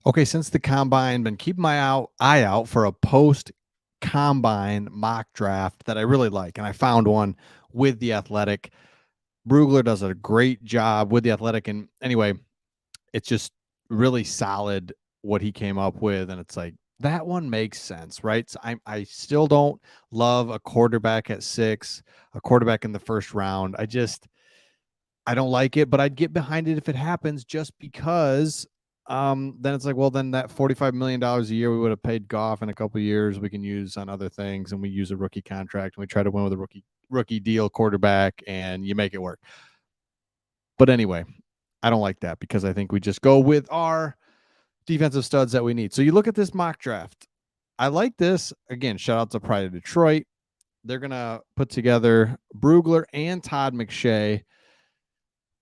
Okay, since the combine, been keeping my eye out for a post combine mock draft that I really like, and I found one with the Athletic. Brugler does a great job with the Athletic, and anyway, it's just really solid what he came up with, and it's like that one makes sense, right? So I still don't love a quarterback at 6, a quarterback in the first round. I don't like it, but I'd get behind it if it happens just because then it's like, well, then that $45 million a year we would have paid Goff in a couple of years, we can use on other things, and we use a rookie contract and we try to win with a rookie deal quarterback, and you make it work. But anyway, I don't like that because I think we just go with our defensive studs that we need. So you look at this mock draft. I like this. Again, shout out to Pride of Detroit. They're gonna put together Brugler and Todd McShay,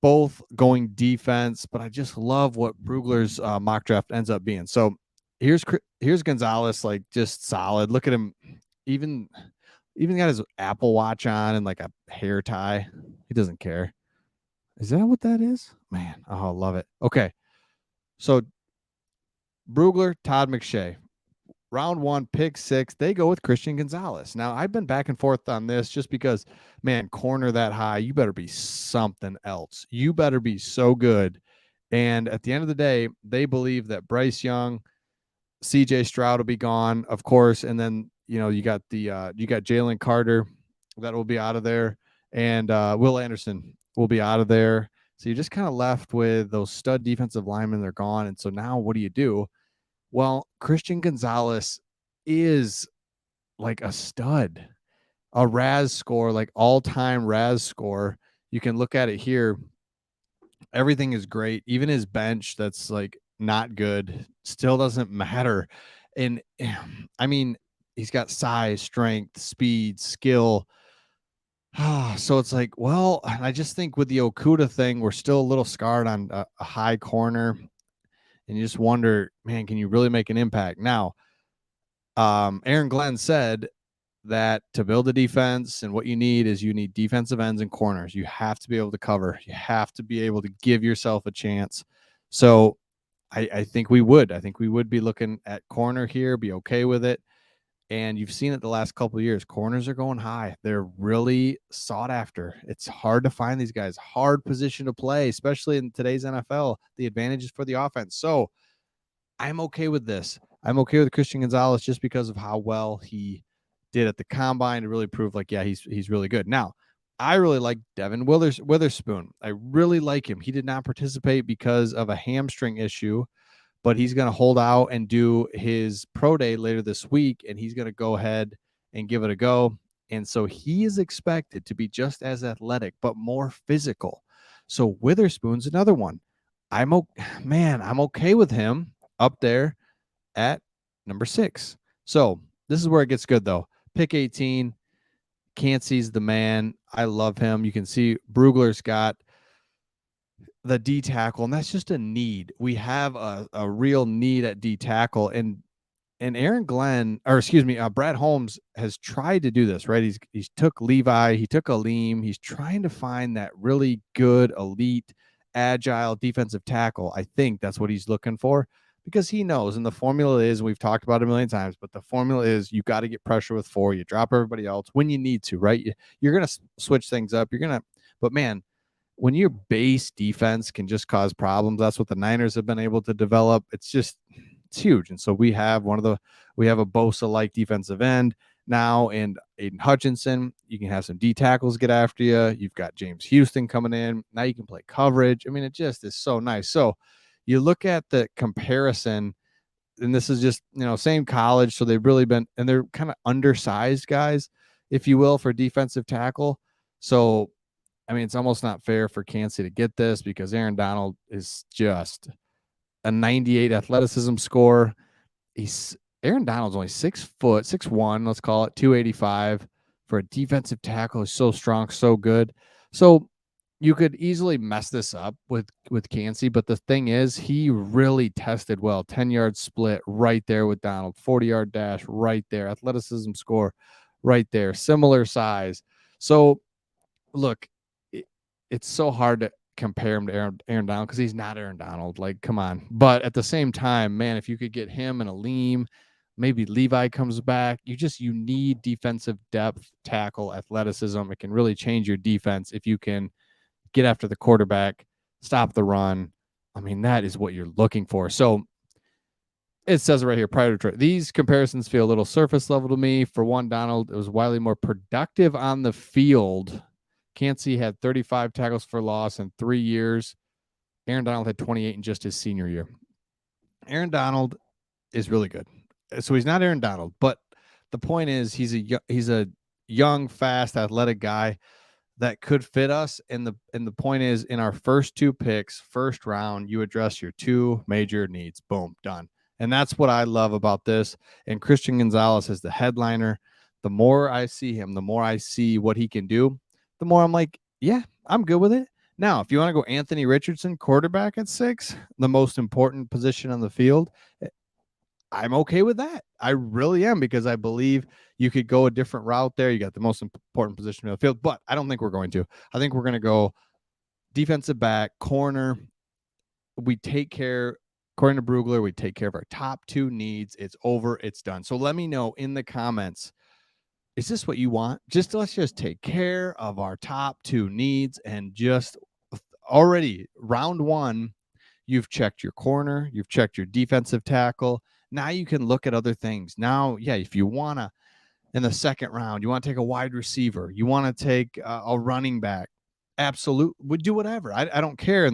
both going defense, but I just love what Brugler's mock draft ends up being. So here's Gonzalez, like just solid. Look at him, even got his Apple Watch on and like a hair tie. He doesn't care. Is that what that is? Man, oh, I love it. Okay, so Brugler, Todd McShay, round 1, pick 6. They go with Christian Gonzalez. Now I've been back and forth on this just because, man, corner that high, you better be something else. You better be so good. And at the end of the day, they believe that Bryce Young, CJ Stroud will be gone, of course, and then you got Jalen Carter that will be out of there, and Will Anderson will be out of there. So you're just kind of left with those stud defensive linemen. They're gone, and so now what do you do? Well, Christian Gonzalez is like a stud, a RAS score, like all-time RAS score. You can look at it here. Everything is great. Even his bench that's like not good still doesn't matter. And I mean, he's got size, strength, speed, skill. So it's like, well, I just think with the Okuda thing, we're still a little scarred on a high corner. And you just wonder, man, can you really make an impact? Now, Aaron Glenn said that to build a defense, and what you need is you need defensive ends and corners. You have to be able to cover. You have to be able to give yourself a chance. So I think we would. I think we would be looking at corner here, be okay with it. And you've seen it the last couple of years. Corners are going high. They're really sought after. It's hard to find these guys. Hard position to play, especially in today's NFL. The advantage is for the offense. So I'm okay with this. I'm okay with Christian Gonzalez just because of how well he did at the combine to really prove like, yeah, he's really good. Now, I really like Devin Witherspoon. I really like him. He did not participate because of a hamstring issue, but he's going to hold out and do his pro day later this week, and he's going to go ahead and give it a go. And so he is expected to be just as athletic, but more physical. So Witherspoon's another one. I'm okay with him up there at number 6. So this is where it gets good though. Pick 18. Cansey's the man. I love him. You can see Brugler's got the D tackle, and that's just a need. We have a real need at D tackle, and Aaron Glenn, or excuse me, Brad Holmes has tried to do this, right? He's took Levi, he took Aleem. He's trying to find that really good, elite, agile defensive tackle. I think that's what he's looking for because he knows, and the formula is, we've talked about it a million times, but the formula is you got to get pressure with 4. You drop everybody else when you need to, right? You're going to switch things up. But man, when your base defense can just cause problems, that's what the Niners have been able to develop. It's huge. And so we have a Bosa-like defensive end now, and Aiden Hutchinson. You can have some D tackles get after you. You've got James Houston coming in. Now you can play coverage. I mean, it just is so nice. So you look at the comparison, and this is just, same college. So they've really been, and they're kind of undersized guys, if you will, for defensive tackle. So I mean, it's almost not fair for Kansas to get this because Aaron Donald is just a 98 athleticism score. Aaron Donald's only 6', 6'1", let's call it, 285 for a defensive tackle. He's so strong, so good. So you could easily mess this up with Kansas, but the thing is, he really tested well. 10-yard split right there with Donald, 40-yard dash right there, athleticism score right there, similar size. So look, it's so hard compare him to Aaron Donald because he's not Aaron Donald. Like, come on. But at the same time, man, if you could get him and Aleem, maybe Levi comes back, you need defensive depth, tackle, athleticism. It can really change your defense if you can get after the quarterback, stop the run. I mean, that is what you're looking for. So it says it right here, prior to Detroit. These comparisons feel a little surface level to me. For one, Donald was wildly more productive on the field. Kancey had 35 tackles for loss in 3 years. Aaron Donald had 28 in just his senior year. Aaron Donald is really good. So he's not Aaron Donald, but the point is he's a young, fast, athletic guy that could fit us. And the point is, in our first 2 picks, first round, you address your 2 major needs. Boom, done. And that's what I love about this. And Christian Gonzalez is the headliner. The more I see him, the more I see what he can do, the more I'm like, yeah, I'm good with it. Now, if you want to go Anthony Richardson, quarterback at 6, the most important position on the field, I'm okay with that. I really am, because I believe you could go a different route there. You got the most important position in the field, but I don't think we're going to. I think we're going to go defensive back, corner. We take care, according to Brugler, we take care of our top 2 needs. It's over. It's done. So let me know in the comments, is this what you want? Let's just take care of our top 2 needs, and just already round 1, you've checked your corner, you've checked your defensive tackle. Now you can look at other things. Now, yeah, if you want to, in the second round, you want to take a wide receiver, you want to take a running back, absolutely, would do whatever. I don't care.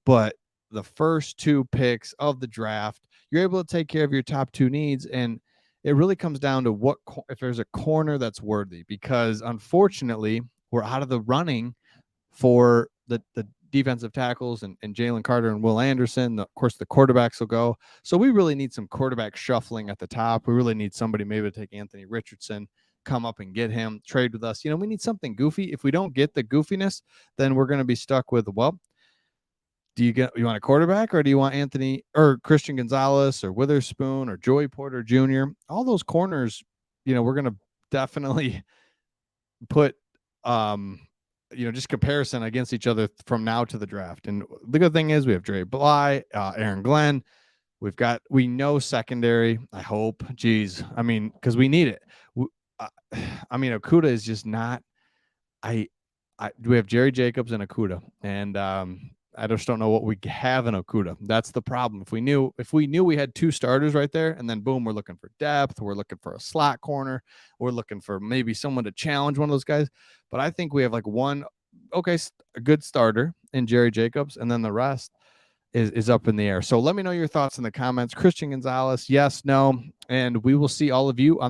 But the first 2 picks of the draft, you're able to take care of your top 2 needs. And it really comes down to if there's a corner that's worthy, because unfortunately we're out of the running for the defensive tackles and Jalen Carter and Will Anderson. Of course, the quarterbacks will go. So we really need some quarterback shuffling at the top. We really need somebody maybe to take Anthony Richardson, come up and get him, trade with us. We need something goofy. If we don't get the goofiness, then we're going to be stuck with, well, you want a quarterback, or do you want Anthony or Christian Gonzalez or Witherspoon or Joey Porter Jr.? All those corners, we're going to definitely put just comparison against each other from now to the draft. And the good thing is we have Dre Bly, Aaron Glenn. We know secondary. I hope. Geez, I mean, because we need it. Okudah is just not. We have Jerry Jacobs and Okudah, and I just don't know what we have in Okudah. That's the problem. If we knew we had 2 starters right there, and then boom, we're looking for depth. We're looking for a slot corner. We're looking for maybe someone to challenge one of those guys. But I think we have like a good starter in Jerry Jacobs, and then the rest is up in the air. So let me know your thoughts in the comments. Christian Gonzalez, yes, no, and we will see all of you on